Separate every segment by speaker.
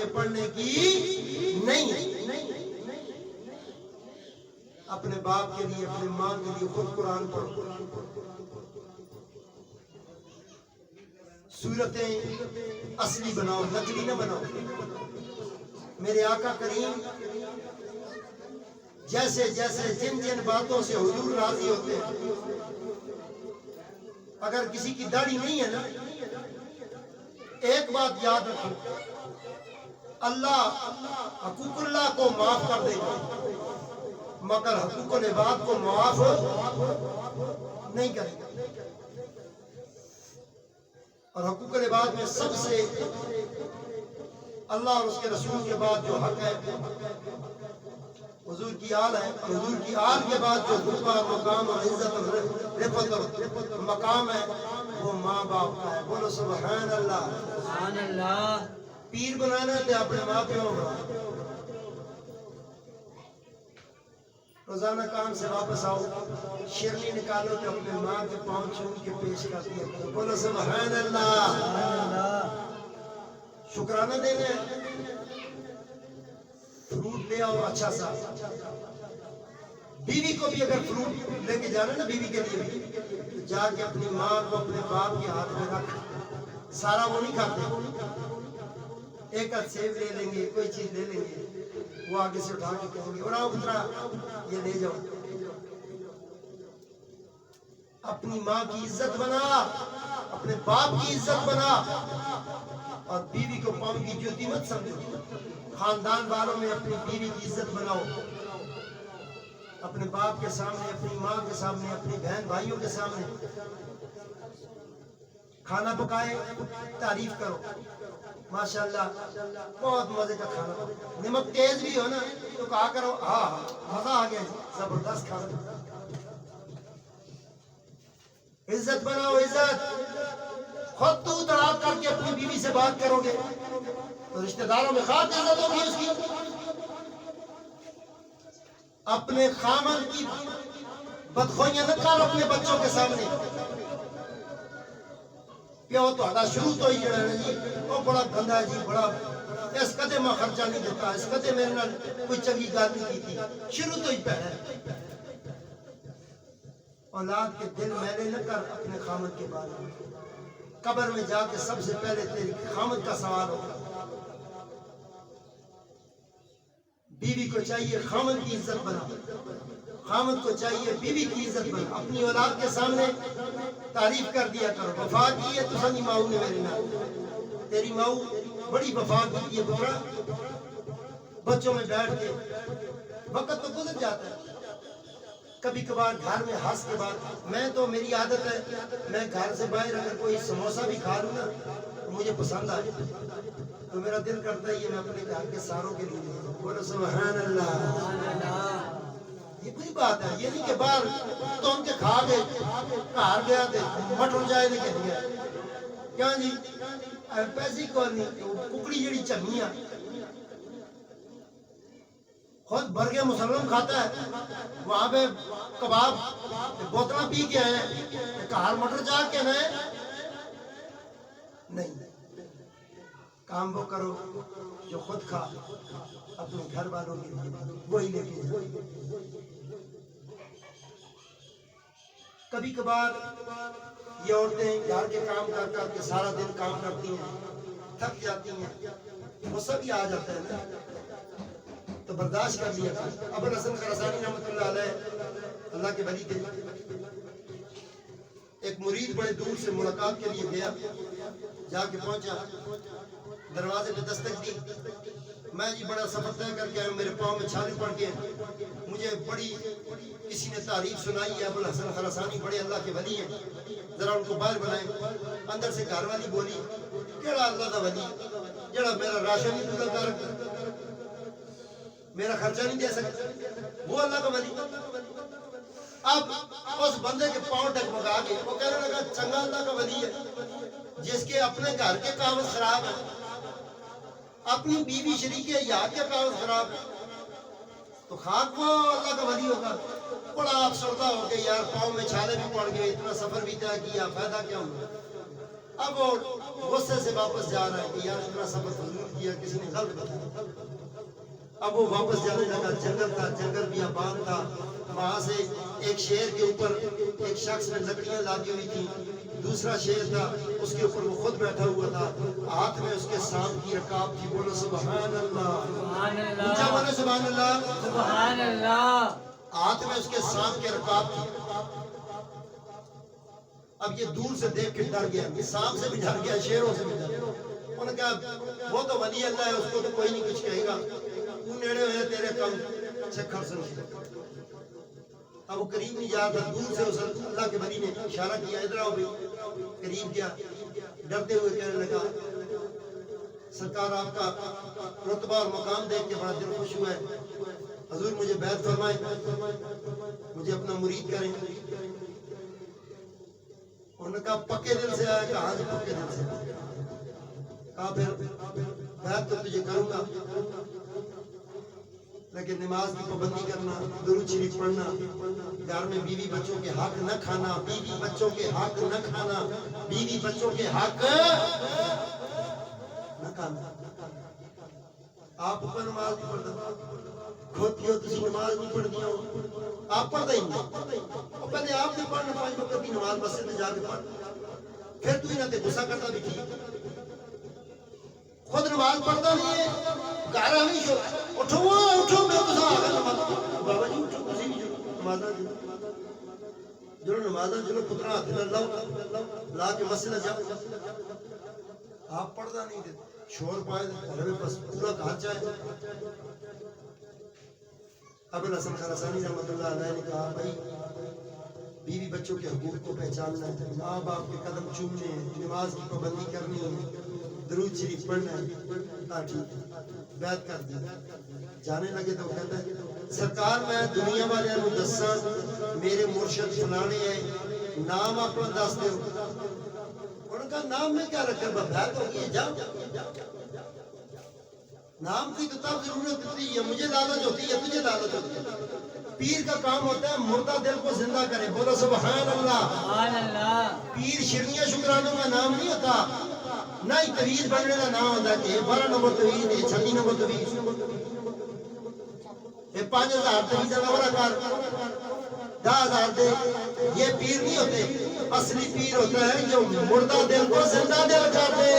Speaker 1: کے پڑھنے کی نہیں. اپنے باپ کے لیے اپنے ماں کے لیے خود قرآن پڑھو. صورتیں اصلی بناؤ، نقلی نہ بناؤ. میرے آقا کریم جیسے جیسے جن جن باتوں سے حضور راضی ہوتے ہیں، اگر کسی کی داڑھی نہیں ہے نا، ایک بات یاد رکھو، اللہ حقوق اللہ کو معاف کر دے گا مگر حقوق العباد کو معاف نہیں کرے گا. اور حقوق العباد میں سب سے اللہ اور اس کے رسول کے بعد جو حق ہے حضور کی آل ہے، اور حضور کی آل کے بعد جو رتبہ اور مقام اور عزت اور رفعت اور مقام ہے وہ ماں باپ کا ہے. بولو سبحان اللہ.
Speaker 2: سبحان اللہ.
Speaker 1: پیر بنانا ہے تو اپنے ماں پیوں بنا. روزانہ کام سے واپس آؤ، شیرنی نکالو تو اپنے ماں کے پاؤں چھوم کے پیش کر دیا کرو. بولو سبحان اللہ. شکرانہ دینا ہے، فروٹ لے آؤ اچھا سا. بیوی کو بھی اگر فروٹ لے کے جانا نا بیوی کے لیے بھی، تو جا کے اپنی ماں کو اپنے باپ کے ہاتھ میں رکھ. سارا وہ نہیں کھاتے، ایک ہاتھ سیب لے لیں گے، کوئی چیز لے لیں گے، وہ آگے سے اٹھا کے کہیں گے اور آؤ پترا یہ لے جاؤ. اپنی ماں کی عزت بنا، اپنے باپ کی عزت بنا، اور بیوی کو پاؤں کی جوتی مت سمجھو. خاندان والوں میں اپنی بیوی کی عزت بناؤ، اپنے باپ کے سامنے، اپنی ماں کے سامنے، اپنی بہن بھائیوں کے سامنے. کھانا پکائے تعریف کرو، ماشاءاللہ بہت مزے کا کھانا. نمک تیز بھی ہو نا تو کہا کرو ہاں مزہ آ گیا جی، زبردست کھانا. عزت بناؤ، عزت. خود تو تڑاپ کر کے اپنی بیوی سے بات کرو گے تو رشتہ داروں میں خاص عزت ہوگی اس کی. اپنے خامن کی بدخوئیاں نہ کرو اپنے بچوں کے سامنے. پیو تو آدھا شروع تو ہی جڑا ہے جی وہ بڑا گندا ہے جی، بڑا اس قدے میں خرچہ نہیں دیتا، اس قدے میرے نال کوئی چنگی گل نہیں کی تھی، شروع تو ہی پیڑا ہے. اولاد کے دل میلے نہ کر اپنے خامن کے بارے میں. قبر میں جا کے سب سے پہلے تیری خامن کا سوال ہوگا. بیوی کو چاہیے خامن کی عزت بنا، خامن کو چاہیے بیوی کی عزت بنا. اپنی اولاد کے سامنے تعریف کر دیا کرو. وفا کی ہے تو سنی ماؤ نے میرے نال، تیری ماؤ بڑی وفا کی ہے پترا. بچوں میں بیٹھ کے وقت تو گزر جاتا ہے. کبھی کبھار گھر میں ہنس کے بعد، میں تو میری عادت ہے میں گھر سے باہر اگر کوئی سموسہ بھی کھا لوں نا تو مجھے پسند آ جائے تو میرا دل کرتا ہے یہ میں اپنے گھر کے ساروں کے لیے لے جاؤں. بولو سبحان اللہ. یہ بری بات ہے. یہ نہیں کہ باہر تو ان کے کھا گئے گھر گیا تھے مٹر جائے نہیں کہ گیا کیا جی پیسے کو نہیں. ککڑی جڑی چنگیاں خود برگے مسلم کھاتا ہے، وہاں پہ کباب بوتلیں پی کے آئے ہیں، کہار مٹر جا کے نئے نہیں. کام وہ کرو جو خود کھا، اپنے گھر والوں کے لیے وہی لے کے جاؤ. کبھی کبھار یہ عورتیں گھر کے کام کر کر کے سارا دن کام کرتی ہیں، تھک جاتی ہیں، غصہ بھی آ جاتا ہے نا تو برداشت کر لیا. ابو الحسن خراسانی رحمۃ اللہ علیہ اللہ کے ولی کے ایک مرید بڑے دور سے ملاقات کے لیے گیا، جا کے پہنچا، دروازے پہ دستک دی. میں جی بڑا سفر طے کر کے آیا ہوں، میرے پاؤں میں چھالے پڑ کے مجھے بڑی کسی نے تعریف سنائی ہے، ابو الحسن خراسانی بڑے اللہ کے ولی ہیں، ذرا ان کو باہر بنائیں. اندر سے گھر والی بولی کیڑا اللہ دا ولی جڑا میرا راشن نہیں پورا کر میرا خرچہ نہیں دے سکتا، وہ اللہ کا ولی. اب اس بندے کے پاؤں ڈگمگا کے وہ کہنے لگا چنگا اللہ کا ولی ہے جس کے اپنے گھر کے کاغذ خراب ہیں، اپنی بیوی شریک یا کے کاغذ خراب ہے، تو خاک وہ اللہ کا ولی ہوگا. بڑا افسردہ ہو گیا یار، پاؤں میں چھالے بھی پڑ گئے، اتنا سفر بھی طے کیا، فائدہ کیا ہوا. اب وہ غصے سے واپس جا رہا ہے کہ یار اتنا سبق حضور کیا کسی نے غلط بتایا. اب وہ واپس جانے لگا. جنگل تھا, جنگل بھی آباد تھا. وہاں سے ایک شیر کے اوپر ایک شخص نے لکڑیاں لادی ہوئی تھی. دوسرا شیر تھا, اس کے اوپر وہ خود بیٹھا ہوا تھا. ہاتھ میں اس کے سانپ کی رکاب تھی. بولو سبحان اللہ, اونچا بولو سبحان اللہ,
Speaker 2: سبحان اللہ.
Speaker 1: ہاتھ میں اس کے سانپ کے رکاب تھی. اب یہ دور سے دیکھ کے ڈر گیا, سانپ سے بھی ڈر گیا, شیروں سے بھی ڈر گیا. انہوں نے کہا وہ تو ولی اللہ ہے, اس کو تو کوئی نہیں کچھ کہے گا, تو نیڑے ہوئے تیرے کم چکھر سن. اب وہ قریب نہیں جا رہا, دور سے اس اللہ کے ولی نے اشارہ کیا, ادھر آؤ بھی. قریب کیا, ڈرتے ہوئے کہنے لگا سرکار آپ کا رتبہ اور مقام دیکھ کے بڑا دل خوش ہوا ہے. حضور مجھے بیعت فرمائیں, مجھے اپنا مرید کریں. انہوں نے کہا پکے دل سے آیا. کہا جی پکے دل سے. کہا پھر بیعت تو تجھے کروں گا, لیکن نماز کی پابندی کرنا, درود شریف پڑھنا, گھر میں بیوی بچوں کے حق نہ کھانا, بیوی بچوں کے حق نہ کھانا, بیوی بچوں کے حق نہ کھانا. آپ اوپر نماز نہیں پڑھتا, کھوتی ہو تسی نماز نہیں پڑھتی ہو, آپ پڑھتا ہی نہیں. پہلے آپ نے پڑھنا 5 وقت کی نماز مسجد میں جا کے پڑھ, پھر تو ہی نہ تے غصہ کرتا بھی ٹھیک. خود نماز پڑھتا نہیں ہے, گھر ہمیشہ اٹھو اٹھو میں تو آگا نماز. بابا جی اٹھو تسی بھی نمازاں جو نمازاں چلو پترا ہاتھ نہ لاؤ, لا کے مسجد جاؤ. آپ پڑھتا نہیں تھے, شور پائے گھر میں بس پورا گھر جائے. ابو الحسن خراسانی رحمۃ اللہ علیہ نے کہا بھائی بیوی بچوں کے حقوق کو پہچاننا ہے, ماں باپ کے قدم چومنے ہیں, نماز کی پابندی کرنی ہے, درود شریف پڑھنا ہے. کہا ٹھیک ہے, بیعت کر دی. جانے لگے تو کہتا ہے سرکار میں دنیا والے نو دساں میرے مرشد فلانے ہیں, نام اپنا دس دو. انہوں نے کہا نام میں کیا رکھا, بیعت ہو گئی جاؤ. نام کی تو تب ضرورت ہوتی ہے, مجھے لالچ ہوتی ہے, تجھے لالچ ہوتی ہے. پیر کا کام ہوتا ہے مردہ دل کو زندہ کرے. بولو سبحان اللہ,
Speaker 2: سبحان اللہ.
Speaker 1: پیر شرنیاں شکرانوں کا نام نہیں ہوتا, نہ ہی تویز بننے کا نام ہوتا کہ 12 نمبر تویز ہے, 36 نمبر تویز, یہ 5000 تویز نمبر کر 10,000 دے. یہ پیر نہیں ہوتے. اصلی پیر ہوتا ہے جو مردہ دل کو زندہ دل کر دے,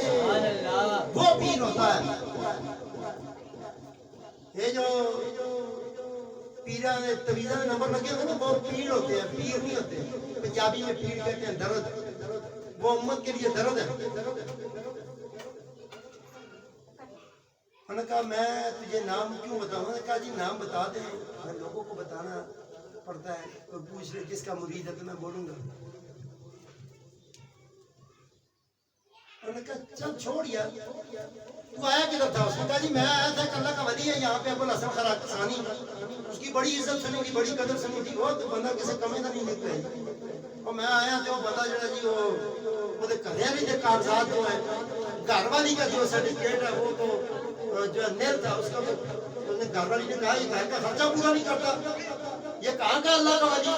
Speaker 2: سبحان اللہ.
Speaker 1: وہ پیر ہوتا ہے. یہ جو پیران نے تویزہ میں نمبر لگے ہوئے نا, وہ پیر ہوتے ہیں, پیر نہیں ہوتے. پنجابی میں پیر کہتے ہیں درد, وہ امت کے لیے درد ہے. انہوں نے کہا میں تجھے نام کیوں بتاؤں. انہوں نے کہا جی نام بتا دیں, میں لوگوں کو بتانا پڑتا ہے, کوئی پوچھ لے کس کا مرید ہے تو میں بولوں گا. انہوں نے کہا چل چھوڑ یار, تو آیا کدھر تھا. اس نے کہا جی میں آیا تھا کہ اللہ کا ولی ہے یہاں پہ ابو الحسن خراسانی, اس کی بڑی عزت سنی تھی, بڑی قدر سنی تھی. وہ تو بندہ کسی کمی نہ نہیں نکلے. اور میں آیا تو وہ بندہ جڑا جی وہ گھرے نہیں تھے, کاغذات جو ہے گھر والی کا جو سرٹیفکیٹ ہے وہ تو جو نیل تھا, اس کا تو گھر والی نے کہا یہ گھر کا خرچہ پورا نہیں کرتا, یہ کہاں کا اللہ کا ولی.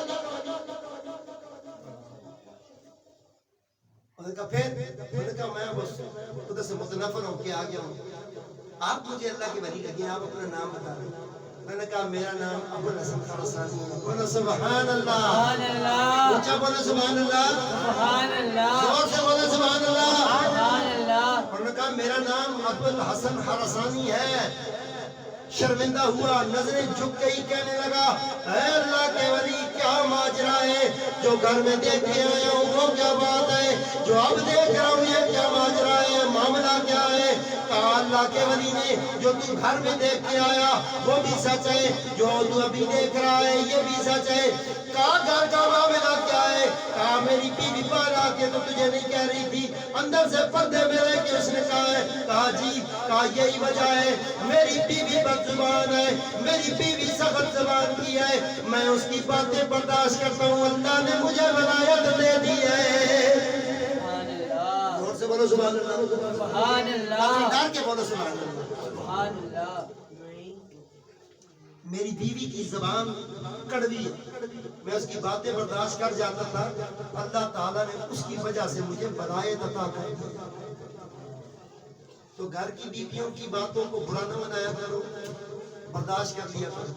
Speaker 1: انہوں نے کہا پھر, انہوں نے کہا میں بس ادھر سے متنفر ہو کے آ گیا ہوں, آپ مجھے اللہ کے ولی لگے, آپ اپنا نام بتا دیں. میں نے کہا میرا نام ابو الحسن خراسانی ہے. بولو سبحان اللہ,
Speaker 2: سبحان اللہ.
Speaker 1: اونچا بولو سبحان اللہ,
Speaker 2: سبحان اللہ.
Speaker 1: زور سے بولو سبحان اللہ.
Speaker 2: سبحان اللہ.
Speaker 1: انہوں نے کہا میرا نام ابو الحسن خراسانی ہے. شرمندہ ہوا, نظریں جھک گئی, کہنے لگا اے اللہ کے ولی کیا ماجرا ہے, جو گھر میں دیکھ کے آیا ہوں وہ کیا بات ہے, جو اب دیکھ رہا ہوں یہ کیا ماجرا ہے, معاملہ کیا ہے. کہا اللہ کے ولی نے جو تو گھر میں دیکھ کے آیا وہ بھی سچ ہے, جو تو ابھی دیکھ رہا ہے یہ بھی سچ ہے. کہا گھر کا معاملہ کیا ہے. کہا میری بیوی باہر آ کے تو تجھے نہیں کہہ رہی تھی, اندر سے پردے میں رہ کے اس نے کہا ہے. کہا جی, کہا یہی وجہ ہے, میری بیوی بد زبان ہے, میری بیوی سخت زبان کی ہے, میں اس کی باتیں برداشت کرتا ہوں, اللہ نے مجھے ولایت دے دی ہے.
Speaker 2: سبحان اللہ.
Speaker 1: زور سے بولو سبحان اللہ.
Speaker 2: سبحان اللہ.
Speaker 1: اپنی ڈر کے بولو سبحان اللہ.
Speaker 2: سبحان اللہ.
Speaker 1: میری بیوی کی زبان کڑوی ہے، میں اس کی باتیں برداشت کر جاتا تھا، اللہ تعالیٰ نے اس کی وجہ سے مجھے بلائے عطا کر دی۔ تو گھر کی بیویوں کی باتوں کو برا نہ منایا کرو، برداشت کر لیا کرو۔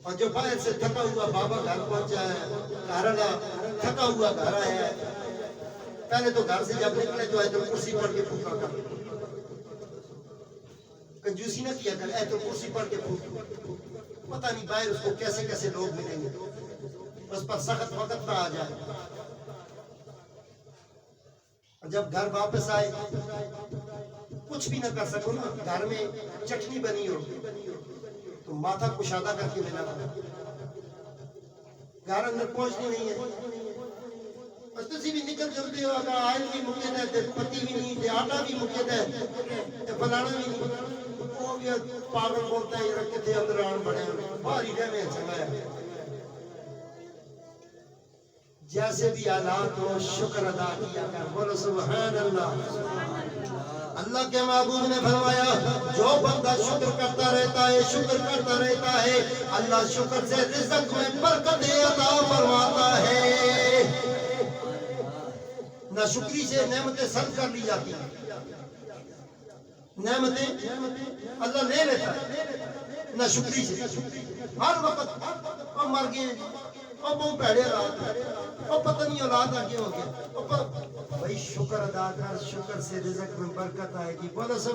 Speaker 1: اور جو باہر سے تھکا ہوا بابا گھر پہنچا ہے، گھر والا تھکا ہوا گھر آیا ہے، پہلے تو گھر سے جب نکلے تو ایتل کرسی پڑھ کے پھوکا کر، کنجوسی نہ کیا کر، ایتل کرسی پڑھ کے پھوک، پتہ نہیں باہر اس کو کیسے کیسے لوگ ملیں گے، اس پر سخت وقت نہ آ جائے۔ اور جب گھر واپس آئے کچھ بھی نہ کر سکو نا، گھر میں چٹنی بنی ہو تو ماتھا کشادہ کر کے ملا، گھر اندر پہنچنی نہیں ہے، بس تسی بھی نکل چلتے ہو، اگر آئل بھی مکید ہے، پتی بھی نہیں، آٹا بھی مکید ہے، فلانا بھی نہیں، وہ بھی پاگل بولتا ہے، یہ رکھتے تھے اندر آن بڑے بھاری رہنے چنگا ہے۔ جیسے بھی حالات ہو شکر ادا کیا کر، بولو سبحان اللہ۔ اللہ کے محبوب نے فرمایا جو بندہ شکر کرتا رہتا ہے، شکر کرتا رہتا ہے، اللہ شکر سے رزق میں برکت عطا فرماتا ہے۔ نہ شکری سے نعمتیں سلب کر لی جاتی ہیں، نعمتیں اللہ لے لیتا ہے، نہ شکری سے۔ ہر وقت اور مر گئے، اور بہت پیڑے رات، اور پتہ نہیں اولاد آگے ہو گیا، بھائی شکر ادا کر، شکر سے رزق میں برکت آئے گی، بولو سب